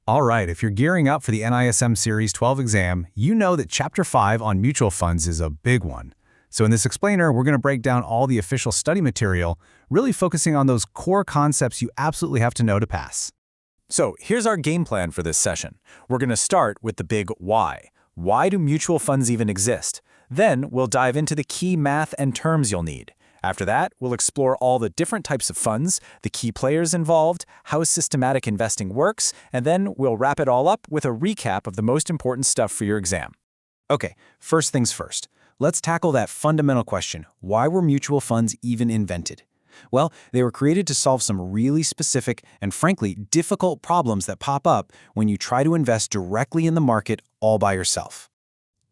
All right, if you're gearing up for the NISM Series 12 exam, you know that Chapter 5 on mutual funds is a big one. So in this explainer, we're going to break down all the official study material, really focusing on those core concepts you absolutely have to know to pass. So here's our game plan for this session. We're going to start with the big why. Why do mutual funds even exist? Then we'll dive into the key math and terms you'll need. After that, we'll explore all the different types of funds, the key players involved, how systematic investing works, and then we'll wrap it all up with a recap of the most important stuff for your exam. Okay, first things first. Let's tackle that fundamental question. Why were mutual funds even invented? Well, they were created to solve some really specific and frankly difficult problems that pop up when you try to invest directly in the market all by yourself.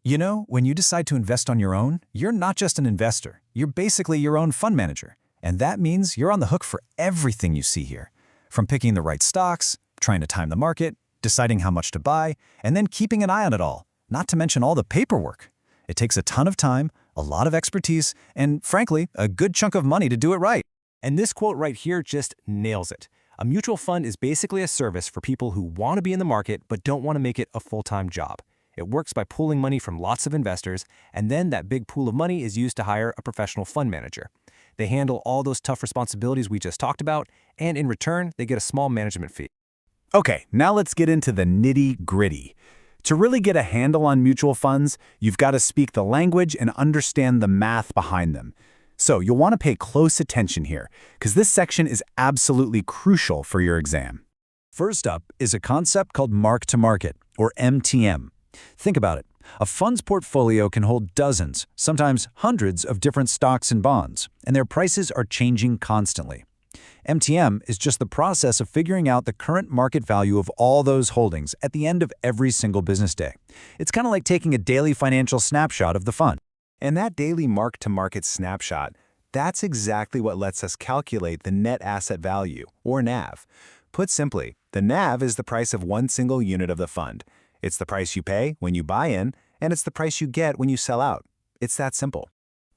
You know, when you decide to invest on your own, you're not just an investor. You're basically your own fund manager. And that means you're on the hook for everything you see here. From picking the right stocks, trying to time the market, deciding how much to buy, and then keeping an eye on it all, not to mention all the paperwork. It takes a ton of time, a lot of expertise, and frankly, a good chunk of money to do it right. And this quote right here just nails it. A mutual fund is basically a service for people who want to be in the market but don't want to make it a full-time job. It works by pooling money from lots of investors, and then that big pool of money is used to hire a professional fund manager. They handle all those tough responsibilities we just talked about, and in return, they get a small management fee. Okay, now let's get into the nitty-gritty. To really get a handle on mutual funds, you've got to speak the language and understand the math behind them. So you'll want to pay close attention here, because this section is absolutely crucial for your exam. First up is a concept called mark-to-market, or MTM. Think about it. A fund's portfolio can hold dozens, sometimes hundreds of different stocks and bonds, and their prices are changing constantly. MTM is just the process of figuring out the current market value of all those holdings at the end of every single business day. It's kind of like taking a daily financial snapshot of the fund. And that daily mark-to-market snapshot, that's exactly what lets us calculate the net asset value, or NAV. Put simply, the NAV is the price of one single unit of the fund. It's the price you pay when you buy in, and it's the price you get when you sell out. It's that simple.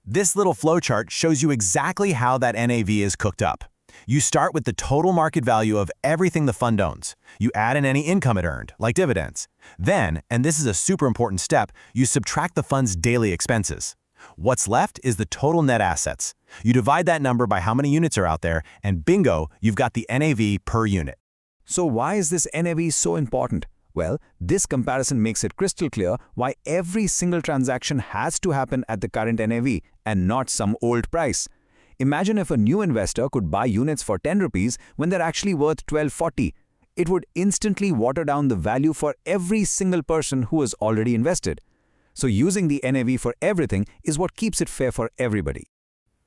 This little flowchart shows you exactly how that NAV is cooked up. You start with the total market value of everything the fund owns. You add in any income it earned, like dividends. Then, and this is a super important step, you subtract the fund's daily expenses. What's left is the total net assets. You divide that number by how many units are out there, and bingo, you've got the NAV per unit. So why is this NAV so important? Well, this comparison makes it crystal clear why every single transaction has to happen at the current NAV and not some old price. Imagine if a new investor could buy units for 10 rupees when they're actually worth 12.40. It would instantly water down the value for every single person who has already invested. So using the NAV for everything is what keeps it fair for everybody.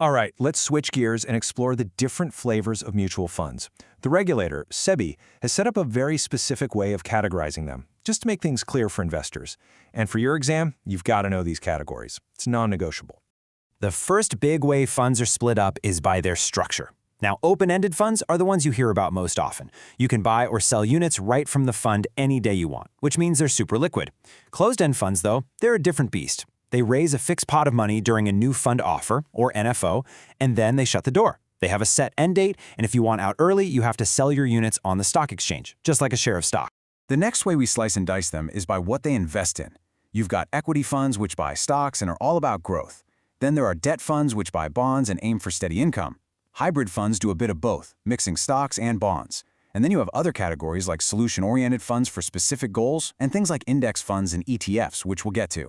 All right, let's switch gears and explore the different flavors of mutual funds. The regulator, SEBI, has set up a very specific way of categorizing them, just to make things clear for investors. And for your exam, you've got to know these categories. It's non-negotiable. The first big way funds are split up is by their structure. Now, open-ended funds are the ones you hear about most often. You can buy or sell units right from the fund any day you want, which means they're super liquid. Closed-end funds, though, they're a different beast. They raise a fixed pot of money during a new fund offer, or NFO, and then they shut the door. They have a set end date, and if you want out early, you have to sell your units on the stock exchange, just like a share of stock. The next way we slice and dice them is by what they invest in. You've got equity funds, which buy stocks and are all about growth. Then there are debt funds, which buy bonds and aim for steady income. Hybrid funds do a bit of both, mixing stocks and bonds. And then you have other categories like solution-oriented funds for specific goals, and things like index funds and ETFs, which we'll get to.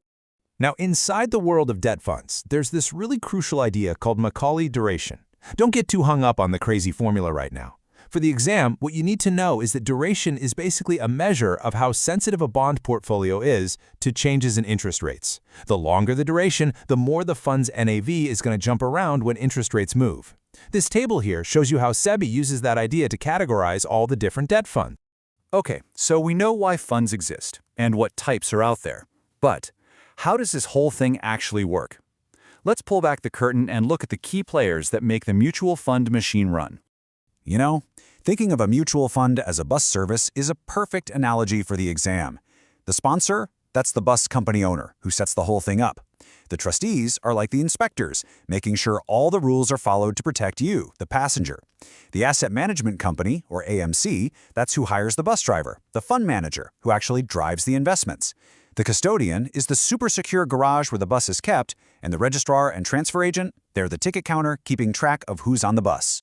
Now, inside the world of debt funds, there's this really crucial idea called Macaulay duration. Don't get too hung up on the crazy formula right now. For the exam, what you need to know is that duration is basically a measure of how sensitive a bond portfolio is to changes in interest rates. The longer the duration, the more the fund's NAV is going to jump around when interest rates move. This table here shows you how SEBI uses that idea to categorize all the different debt funds. Okay, so we know why funds exist and what types are out there. But how does this whole thing actually work? Let's pull back the curtain and look at the key players that make the mutual fund machine run. You know, thinking of a mutual fund as a bus service is a perfect analogy for the exam. The sponsor, that's the bus company owner who sets the whole thing up. The trustees are like the inspectors, making sure all the rules are followed to protect you, the passenger. The asset management company, or AMC, that's who hires the bus driver, the fund manager, who actually drives the investments. The custodian is the super secure garage where the bus is kept, and the registrar and transfer agent, they're the ticket counter keeping track of who's on the bus.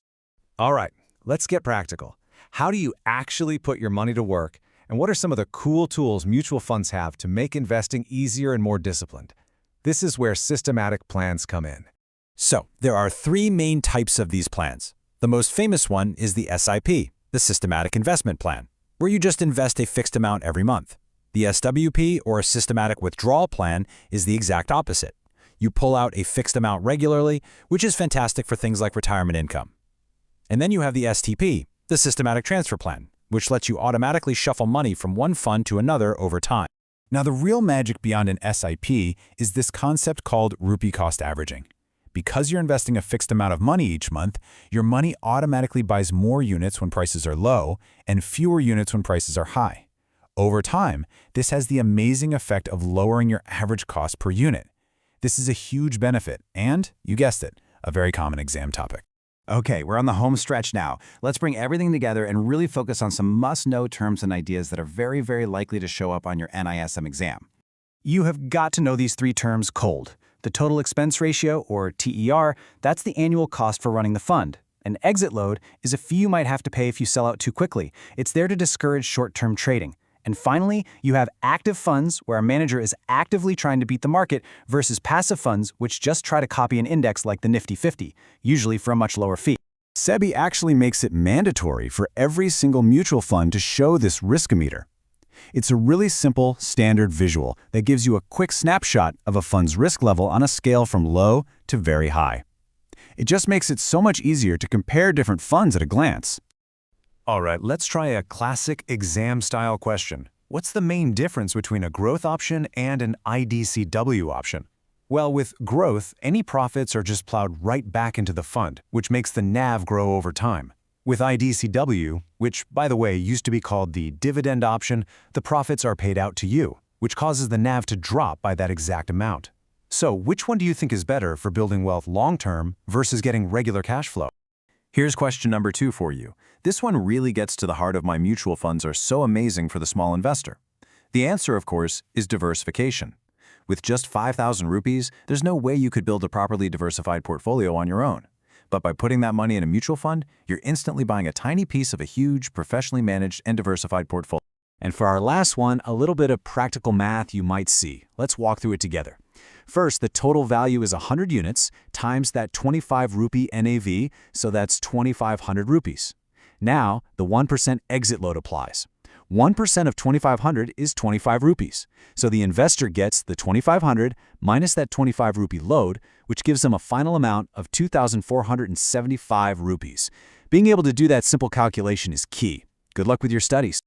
All right, let's get practical. How do you actually put your money to work, and what are some of the cool tools mutual funds have to make investing easier and more disciplined? This is where systematic plans come in. So, there are three main types of these plans. The most famous one is the SIP, the Systematic Investment Plan, where you just invest a fixed amount every month. The SWP, or Systematic Withdrawal Plan, is the exact opposite. You pull out a fixed amount regularly, which is fantastic for things like retirement income. And then you have the STP, the Systematic Transfer Plan, which lets you automatically shuffle money from one fund to another over time. Now, the real magic beyond an SIP is this concept called rupee cost averaging. Because you're investing a fixed amount of money each month, your money automatically buys more units when prices are low and fewer units when prices are high. Over time, this has the amazing effect of lowering your average cost per unit. This is a huge benefit and, you guessed it, a very common exam topic. Okay, we're on the home stretch now. Let's bring everything together and really focus on some must-know terms and ideas that are very, very likely to show up on your NISM exam. You have got to know these three terms cold. The total expense ratio, or TER, that's the annual cost for running the fund. An exit load is a fee you might have to pay if you sell out too quickly. It's there to discourage short-term trading. And finally, you have active funds, where a manager is actively trying to beat the market, versus passive funds, which just try to copy an index like the Nifty 50, usually for a much lower fee. SEBI actually makes it mandatory for every single mutual fund to show this riskometer. It's a really simple, standard visual that gives you a quick snapshot of a fund's risk level on a scale from low to very high. It just makes it so much easier to compare different funds at a glance. All right, let's try a classic exam-style question. What's the main difference between a growth option and an IDCW option? Well, with growth, any profits are just plowed right back into the fund, which makes the NAV grow over time. With IDCW, which, by the way, used to be called the dividend option, the profits are paid out to you, which causes the NAV to drop by that exact amount. So, which one do you think is better for building wealth long-term versus getting regular cash flow? Here's question number 2 for you. This one really gets to the heart of why mutual funds are so amazing for the small investor. The answer, of course, is diversification. With just 5,000 rupees, there's no way you could build a properly diversified portfolio on your own. But by putting that money in a mutual fund, you're instantly buying a tiny piece of a huge, professionally managed and diversified portfolio. And for our last one, a little bit of practical math you might see. Let's walk through it together. First, the total value is 100 units times that 25 rupee NAV, so that's 2,500 rupees. Now, the 1% exit load applies. 1% of 2,500 is 25 rupees. So the investor gets the 2,500 minus that 25 rupee load, which gives them a final amount of 2,475 rupees. Being able to do that simple calculation is key. Good luck with your studies.